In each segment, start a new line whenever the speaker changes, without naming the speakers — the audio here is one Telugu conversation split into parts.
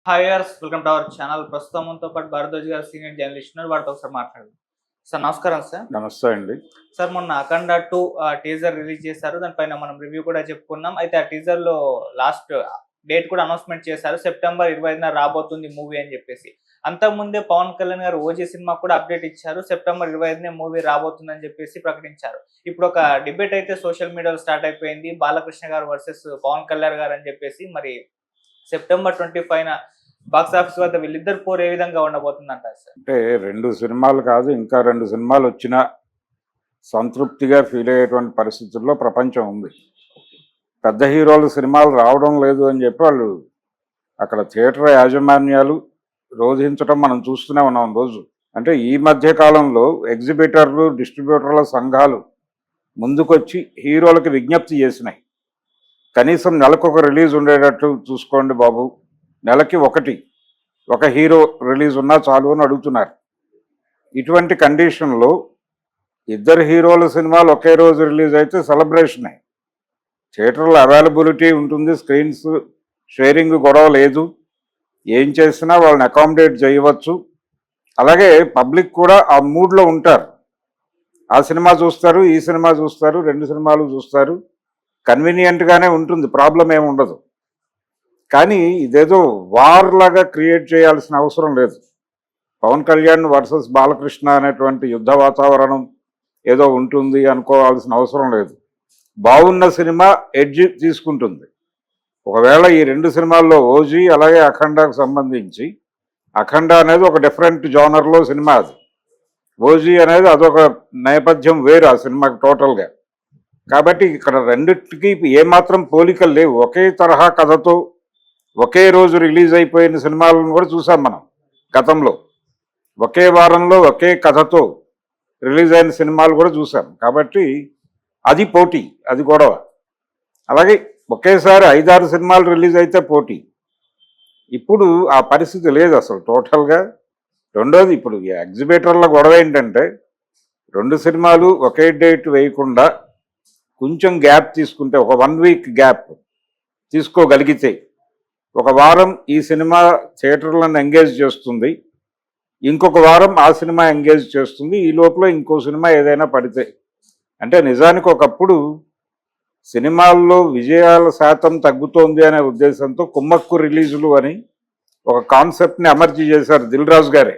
Hi viewers, welcome to our channel. ప్రస్తుతం మనతో పాటు భారద్వాజ్ గారు సీనియర్ జర్నలిస్ట్ ఉన్నారు. వారితో ఒకసారి మాట్లాడదాం. సార్ నమస్కారం సార్.
నమస్తే అండి.
సార్ మొన్న 'అఖండ 2' టీజర్ రిలీజ్ చేశారు. దానిపైన మనం రివ్యూ కూడా చెప్పుకున్నాం. అయితే ఆ టీజర్‌లో లాస్ట్ డేట్ కూడా అనౌన్స్‌మెంట్ చేశారు. సెప్టెంబర్ 25న రాబోతుంది మూవీ అని చెప్పేసి. అంతకుముందే పవన్ కళ్యాణ్ గారు 'ఓజీ' సినిమాకు కూడా అప్డేట్ ఇచ్చారు. సెప్టెంబర్ 25నే మూవీ రాబోతుందని చెప్పేసి ప్రకటించారు. ఇప్పుడు ఒక డిబేట్ అయితే సోషల్ మీడియాలో స్టార్ట్ అయిపోయింది. బాలకృష్ణ గారు వర్సెస్ పవన్ కళ్యాణ్ గారు అని చెప్పేసి. మరి సెప్టెంబర్ 25న బాక్స్ ఆఫీస్ వద్ద వీళ్ళిద్దరు పోరు ఏ విధంగా ఉండబోతుందంటారు సార్?
అంటే 2 సినిమాలు కాదు, ఇంకా 2 సినిమాలు వచ్చినా సంతృప్తిగా ఫీల్ అయ్యేటువంటి పరిస్థితుల్లో ప్రపంచం ఉంది. పెద్ద హీరోల సినిమాలు రావడం లేదు అని చెప్పి వాళ్ళు అక్కడ థియేటర్ యాజమాన్యాలు రోధించడం మనం చూస్తూనే ఉన్నాం రోజు. అంటే ఈ మధ్య కాలంలో ఎగ్జిబిటర్లు, డిస్ట్రిబ్యూటర్ల సంఘాలు ముందుకొచ్చి హీరోలకు విజ్ఞప్తి చేసినాయి. కనీసం నెలకొక రిలీజ్ ఉండేటట్టు చూసుకోండి బాబు, నెలకి ఒక హీరో రిలీజ్ ఉన్నా చాలు అని అడుగుతున్నారు. ఇటువంటి కండిషన్లో 2 హీరోల సినిమాలు ఒకే రోజు రిలీజ్ అయితే సెలబ్రేషనే. థియేటర్లో అవైలబిలిటీ ఉంటుంది, స్క్రీన్స్ షేరింగ్ గొడవ లేదు, ఏం చేసినా వాళ్ళని అకామిడేట్ చేయవచ్చు. అలాగే పబ్లిక్ కూడా ఆ మూడ్లో ఉంటారు. ఆ సినిమా చూస్తారు, ఈ సినిమా చూస్తారు, 2 సినిమాలు చూస్తారు. కన్వీనియంట్గానే ఉంటుంది, ప్రాబ్లం ఏమి ఉండదు. కానీ ఇదేదో వార్ లాగా క్రియేట్ చేయాల్సిన అవసరం లేదు. పవన్ కళ్యాణ్ వర్సెస్ బాలకృష్ణ అనేటువంటి యుద్ధ వాతావరణం ఏదో ఉంటుంది అనుకోవాల్సిన అవసరం లేదు. బాగున్న సినిమా ఎడ్జ్ తీసుకుంటుంది. ఒకవేళ ఈ 2 సినిమాల్లో 'ఓజీ' అలాగే 'అఖండ'కు సంబంధించి, 'అఖండ' అనేది ఒక డిఫరెంట్ జోనర్లో సినిమా, అది 'ఓజీ' అనేది అదొక నేపథ్యం వేరు ఆ సినిమాకి టోటల్గా. కాబట్టి ఇక్కడ రెండింటికి ఏమాత్రం పోలికలు లేవు. ఒకే తరహా కథతో ఒకే రోజు రిలీజ్ అయిపోయిన సినిమాలను కూడా చూసాం మనం గతంలో. ఒకే వారంలో ఒకే కథతో రిలీజ్ అయిన సినిమాలు కూడా చూసాం. కాబట్టి అది పోటీ, అది గొడవ. అలాగే ఒకేసారి 5-6 సినిమాలు రిలీజ్ అయితే పోటీ. ఇప్పుడు ఆ పరిస్థితి లేదు అసలు టోటల్గా. రెండోది, ఇప్పుడు ఎగ్జిబిటర్ల గొడవ ఏంటంటే 2 సినిమాలు ఒకే డేట్ వేయకుండా కొంచెం గ్యాప్ తీసుకుంటే, ఒక 1 వీక్ గ్యాప్ తీసుకోగలిగితే, ఒక వారం ఈ సినిమా థియేటర్లను ఎంగేజ్ చేస్తుంది, ఇంకొక వారం ఆ సినిమా ఎంగేజ్ చేస్తుంది, ఈ లోపల ఇంకో సినిమా ఏదైనా పడితే. అంటే నిజానికి ఒకప్పుడు సినిమాల్లో విజయాల శాతం తగ్గుతోంది అనే ఉద్దేశంతో కుమ్మక్కు రిలీజులు అని ఒక కాన్సెప్ట్ని అమర్చి చేశారు దిల్ రాజు గారే.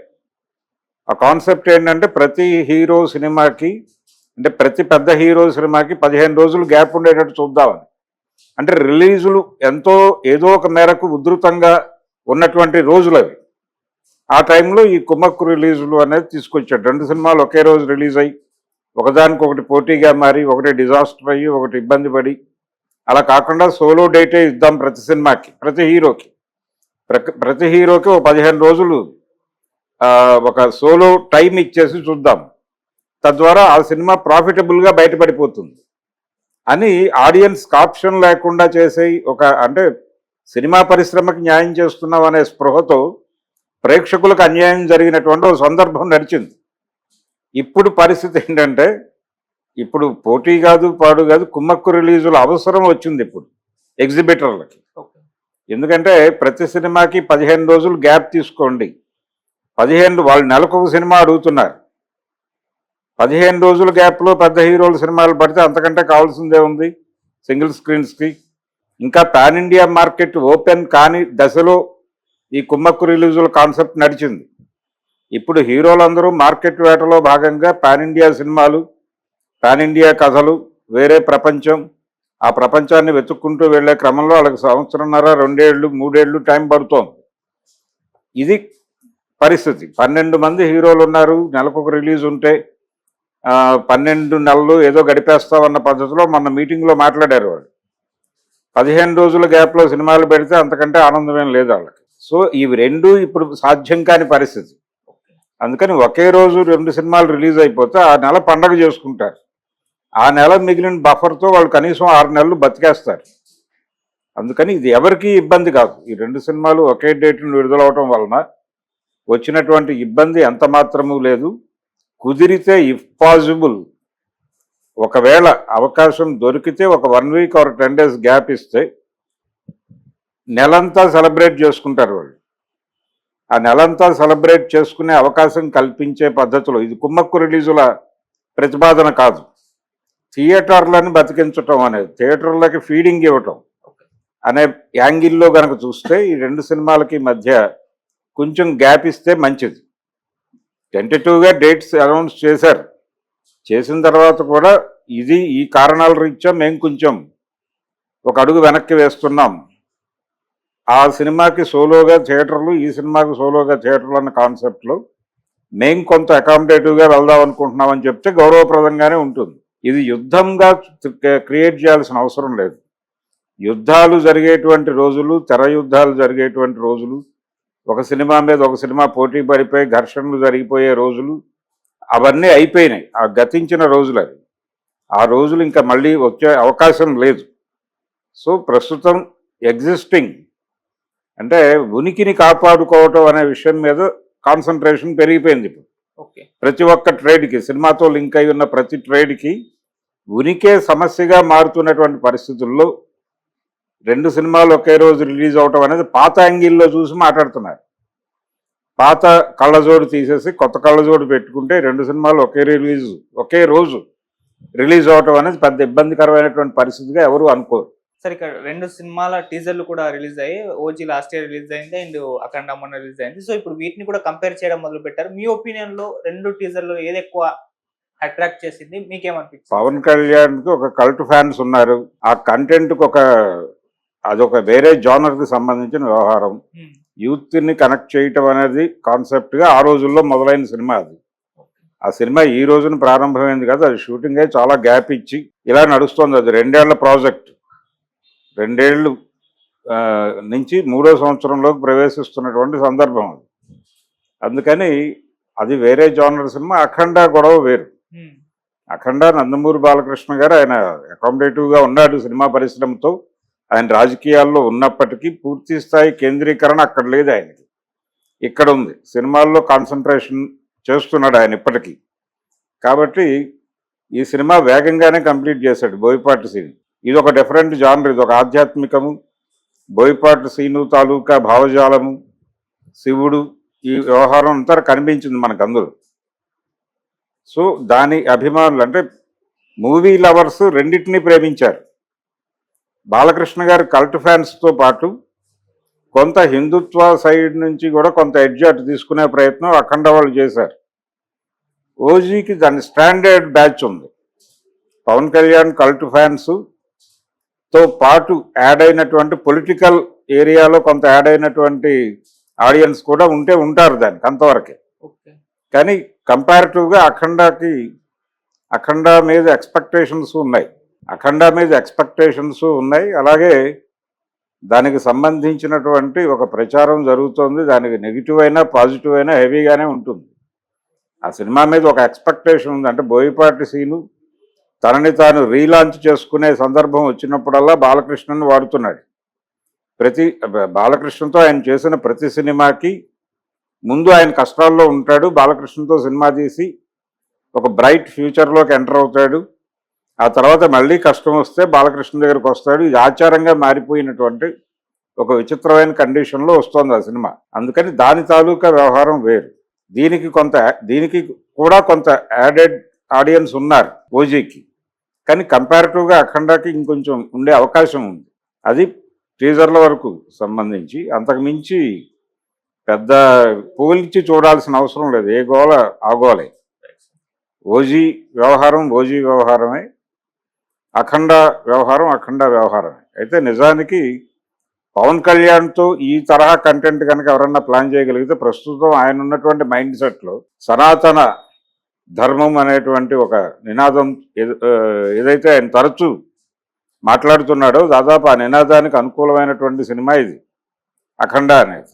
ఆ కాన్సెప్ట్ ఏంటంటే ప్రతి హీరో సినిమాకి, అంటే ప్రతి పెద్ద హీరో సినిమాకి 15 రోజులు గ్యాప్ ఉండేటట్టు చూద్దామని. అంటే రిలీజులు ఏదో ఒక మేరకు ఉధృతంగా ఉన్నటువంటి రోజులు అవి. ఆ టైంలో ఈ కుమ్మక్కు రిలీజులు అనేది తీసుకొచ్చాడు. 2 సినిమాలు ఒకే రోజు రిలీజ్ అయ్యి ఒకదానికొకటి పోటీగా మారి, ఒకటి డిజాస్టర్ అయ్యి, ఒకటి ఇబ్బంది పడి, అలా కాకుండా సోలో డేటే ఇద్దాం ప్రతి సినిమాకి, ప్రతి హీరోకి ఒక 15 రోజులు ఒక సోలో టైం ఇచ్చేసి చూద్దాం, తద్వారా ఆ సినిమా ప్రాఫిటబుల్గా బయటపడిపోతుంది అని ఆడియన్స్కి ఆప్షన్ లేకుండా చేసే అంటే సినిమా పరిశ్రమకి న్యాయం చేస్తున్నాం అనే స్పృహతో ప్రేక్షకులకు అన్యాయం జరిగినటువంటి ఒక సందర్భం నడిచింది. ఇప్పుడు పరిస్థితి ఏంటంటే, ఇప్పుడు పోటీ కాదు, పాడు కాదు, కుమ్మక్కు రిలీజుల అవసరం వచ్చింది ఇప్పుడు ఎగ్జిబిటర్లకి. ఎందుకంటే ప్రతి సినిమాకి 15 రోజులు గ్యాప్ తీసుకోండి. వాళ్ళు నెలకొక సినిమా అడుగుతున్నారు. 15 రోజుల గ్యాప్లో పెద్ద హీరోల సినిమాలు పడితే అంతకంటే కావాల్సిందే ఉంది సింగిల్ స్క్రీన్స్కి. ఇంకా పాన్ ఇండియా మార్కెట్ ఓపెన్ కాని దశలో ఈ కుమ్మక్కు రిలీజుల కాన్సెప్ట్ నడిచింది. ఇప్పుడు హీరోలందరూ మార్కెట్ వేటలో భాగంగా పాన్ ఇండియా సినిమాలు, పాన్ ఇండియా కథలు, వేరే ప్రపంచం, ఆ ప్రపంచాన్ని వెతుక్కుంటూ వెళ్లే క్రమంలో వాళ్ళకి 1.5, 2 ఏళ్ళు, 3 ఏళ్ళు టైం పడుతోంది. ఇది పరిస్థితి. 12 మంది హీరోలు ఉన్నారు, నెలకొక రిలీజ్ ఉంటే 12 నెలలు ఏదో గడిపేస్తామన్న పద్ధతిలో మొన్న మీటింగ్లో మాట్లాడారు వాళ్ళు. 15 రోజుల గ్యాప్లో సినిమాలు పెడితే అంతకంటే ఆనందమేం లేదు వాళ్ళకి. సో ఇవి 2 ఇప్పుడు సాధ్యం కాని పరిస్థితి. అందుకని ఒకే రోజు 2 సినిమాలు రిలీజ్ అయిపోతే ఆ నెల పండగ చేసుకుంటారు. ఆ నెల మిగిలిన బఫర్తో వాళ్ళు కనీసం 6 నెలలు బతికేస్తారు. అందుకని ఇది ఎవరికీ ఇబ్బంది కాదు. ఈ 2 సినిమాలు ఒకే డేట్ను విడుదలవటం వలన వచ్చినటువంటి ఇబ్బంది ఎంత మాత్రమూ లేదు. కుదిరితే ఇఫ్ పాసిబుల్, ఒకవేళ అవకాశం దొరికితే ఒక 1 వీక్ ఆర్ 10 డేస్ గ్యాప్ ఇస్తే నెలంతా సెలబ్రేట్ చేసుకుంటారు వాళ్ళు. ఆ నెలంతా సెలబ్రేట్ చేసుకునే అవకాశం కల్పించే పద్ధతిలో, ఇది కుమ్మక్కు రిలీజుల ప్రతిపాదన కాదు, థియేటర్లను బతికించటం అనేది, థియేటర్లకి ఫీడింగ్ ఇవ్వటం అనే యాంగిల్లో కనుక చూస్తే ఈ రెండు సినిమాలకి మధ్య కొంచెం గ్యాప్ ఇస్తే మంచిది. టెంటేటివ్గా డేట్స్ అనౌన్స్ చేశారు, చేసిన తర్వాత కూడా ఇది ఈ కారణాల రీత్యా మేము కొంచెం ఒక అడుగు వెనక్కి వేస్తున్నాం, ఆ సినిమాకి సోలోగా థియేటర్లు, ఈ సినిమాకి సోలోగా థియేటర్లు అన్న కాన్సెప్ట్లో మేము కొంత అకామిడేటివ్గా వెళ్దాం అనుకుంటున్నామని చెప్తే గౌరవప్రదంగానే ఉంటుంది. ఇది యుద్ధంగా క్రియేట్ చేయాల్సిన అవసరం లేదు. యుద్ధాలు జరిగేటువంటి రోజులు, తెర యుద్ధాలు జరిగేటువంటి రోజులు, ఒక సినిమా మీద ఒక సినిమా పోటీ పడిపోయి ఘర్షణలు జరిగిపోయే రోజులు అవన్నీ అయిపోయినాయి, ఆ గతించిన రోజులు అవి. ఆ రోజులు ఇంకా మళ్ళీ వచ్చే అవకాశం లేదు. సో ప్రస్తుతం ఎగ్జిస్టింగ్ అంటే ఉనికిని కాపాడుకోవటం అనే విషయం మీద కాన్సన్ట్రేషన్ పెరిగిపోయింది ఇప్పుడు.
ఓకే,
ప్రతి ఒక్క ట్రేడ్కి, సినిమాతో లింక్ అయి ఉన్న ప్రతి ట్రేడ్కి ఉనికే సమస్యగా మారుతున్నటువంటి పరిస్థితుల్లో రెండు సినిమాలు ఒకే రోజు రిలీజ్ అవటం అనేది పాత యాంగిల్లో చూసి మాట్లాడుతున్నారు. పాత కళ్ళజోడు తీసేసి కొత్త కళ్ళజోడు పెట్టుకుంటే రెండు సినిమాలు ఒకే రోజు రిలీజ్ అవటం అనేది పెద్ద ఇబ్బందికరమైనటువంటి పరిస్థితిగా ఎవరు అనుకోరు.
సరే ఇక్కడ రెండు సినిమాల టీజర్లు కూడా రిలీజ్ అయ్యి, ఓజీ లాస్ట్ ఇయర్ రిలీజ్ అయింది అండ్ అఖండ మొన్న రిలీజ్ అయింది. సో ఇప్పుడు వీటిని కూడా కంపేర్ చేయడం మొదలు పెట్టారు. మీ ఒపీనియన్ లో రెండు టీజర్లు ఏది ఎక్కువ అట్రాక్ట్ చేసింది, మీకేమనిపించింది?
పవన్ కళ్యాణ్కి ఒక కల్ట్ ఫ్యాన్స్ ఉన్నారు, ఆ కంటెంట్కి అదొక వేరే జానర్కి సంబంధించిన వ్యవహారం. యూత్ని కనెక్ట్ చేయటం అనేది కాన్సెప్ట్గా ఆ రోజుల్లో మొదలైన సినిమా అది. ఆ సినిమా ఈ రోజున ప్రారంభమైంది కదా, అది షూటింగ్ అయి చాలా గ్యాప్ ఇచ్చి ఇలా నడుస్తుంది. అది 2 ఏళ్ల ప్రాజెక్ట్, 2 ఏళ్ళు నుంచి 3వ సంవత్సరంలోకి ప్రవేశిస్తున్నటువంటి సందర్భం అది. అందుకని అది వేరే జానర్ సినిమా. అఖండ గొడవ వేరు. అఖండ నందమూరి బాలకృష్ణ గారు ఆయన అకామిడేటివ్గా ఉన్నాడు సినిమా పరిశ్రమతో, ఆయన రాజకీయాల్లో ఉన్నప్పటికీ పూర్తి స్థాయి కేంద్రీకరణ అక్కడ లేదు ఆయనకి, ఇక్కడ ఉంది. సినిమాల్లో కాన్సన్ట్రేషన్ చేస్తున్నాడు ఆయన ఇప్పటికీ. కాబట్టి ఈ సినిమా వేగంగానే కంప్లీట్ చేశాడు బోయపాటి సీన్. ఇది ఒక డిఫరెంట్ జానర్, ఇది ఒక ఆధ్యాత్మికము, బోయపాటి సీను తాలూకా భావజాలము, శివుడు, ఈ వ్యవహారం అంతా కనిపించింది మనకు అందులో. సో దాని అభిమానులు అంటే మూవీ లవర్స్ రెండింటినీ ప్రేమించారు. బాలకృష్ణ గారి కల్ట్ ఫ్యాన్స్తో పాటు కొంత హిందుత్వ సైడ్ నుంచి కూడా కొంత ఎడ్జ్ అటు తీసుకునే ప్రయత్నం అఖండ వాళ్ళు చేశారు. ఓజీకి దాని స్టాండర్డ్ బ్యాచ్ ఉంది. పవన్ కళ్యాణ్ కల్ట్ ఫ్యాన్స్తో పాటు యాడ్ అయినటువంటి పొలిటికల్ ఏరియాలో కొంత యాడ్ అయినటువంటి ఆడియన్స్ కూడా ఉంటారు దానికి అంతవరకే. కానీ కంపారిటివ్గా అఖండ మీద ఎక్స్పెక్టేషన్స్ ఉన్నాయి. అలాగే దానికి సంబంధించినటువంటి ఒక ప్రచారం జరుగుతుంది. దానికి నెగిటివ్ అయినా పాజిటివ్ అయినా హెవీగానే ఉంటుంది. ఆ సినిమా మీద ఒక ఎక్స్పెక్టేషన్ ఉంది. అంటే బోయపాటి సీను తనని తాను రీలాంచ్ చేసుకునే సందర్భం వచ్చినప్పుడల్లా బాలకృష్ణని వాడుతున్నాడు. బాలకృష్ణతో ఆయన చేసిన ప్రతి సినిమాకి ముందు ఆయన కష్టాల్లో ఉంటాడు, బాలకృష్ణతో సినిమా తీసి ఒక బ్రైట్ ఫ్యూచర్లోకి ఎంటర్ అవుతాడు. ఆ తర్వాత మళ్ళీ కష్టం వస్తే బాలకృష్ణ దగ్గరికి వస్తాడు. ఇది ఆచారంగా మారిపోయినటువంటి ఒక విచిత్రమైన కండిషన్లో వస్తుంది ఆ సినిమా. అందుకని దాని తాలూకా వ్యవహారం వేరు. దీనికి కూడా కొంత యాడెడ్ ఆడియన్స్ ఉన్నారు ఓజీకి. కానీ కంపారిటివ్గా అఖండాకి ఇంకొంచెం ఉండే అవకాశం ఉంది. అది టీజర్ల వరకు సంబంధించి. అంతకుమించి పెద్ద పోల్చి చూడాల్సిన అవసరం లేదు. ఏ గోల ఆ గోలే. ఓజీ వ్యవహారమే, అఖండ వ్యవహారమే. అయితే నిజానికి పవన్ కళ్యాణ్తో ఈ తరహా కంటెంట్ కనుక ఎవరన్నా ప్లాన్ చేయగలిగితే ప్రస్తుతం ఆయన ఉన్నటువంటి మైండ్ సెట్లో సనాతన ధర్మం అనేటువంటి ఒక నినాదం ఏదైతే ఆయన తరచూ మాట్లాడుతున్నాడో దాదాపు ఆ నినాదానికి అనుకూలమైనటువంటి సినిమా ఇది అఖండ అనేది.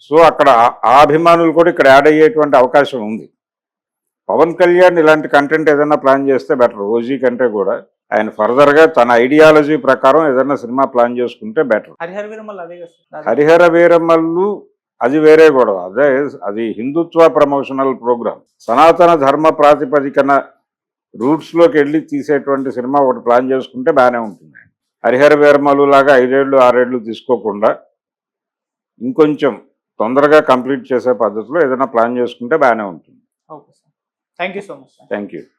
సో అక్కడ ఆ అభిమానులు కూడా ఇక్కడ యాడ్ అయ్యేటువంటి అవకాశం ఉంది. పవన్ కళ్యాణ్ ఇలాంటి కంటెంట్ ఏదైనా ప్లాన్ చేస్తే బెటర్. ఓజీ కంటే కూడా ఆయన ఫర్దర్గా తన ఐడియాలజీ ప్రకారం ఏదైనా సినిమా ప్లాన్ చేసుకుంటే బెటర్. హరిహర వీరమల్లు అది వేరే గొడవ. అది హిందుత్వ ప్రమోషనల్ ప్రోగ్రామ్. సనాతన ధర్మ ప్రాతిపదికన రూట్స్లోకి వెళ్ళి తీసేటువంటి సినిమా ఒకటి ప్లాన్ చేసుకుంటే బాగానే ఉంటుంది. హరిహర వీరమల్లు లాగా 5 ఏళ్ళు 6 ఏళ్ళు తీసుకోకుండా ఇంకొంచెం తొందరగా కంప్లీట్ చేసే పద్ధతిలో ఏదైనా ప్లాన్ చేసుకుంటే బాగానే ఉంటుంది.
Okay sir, thank you so much sir.
Thank you.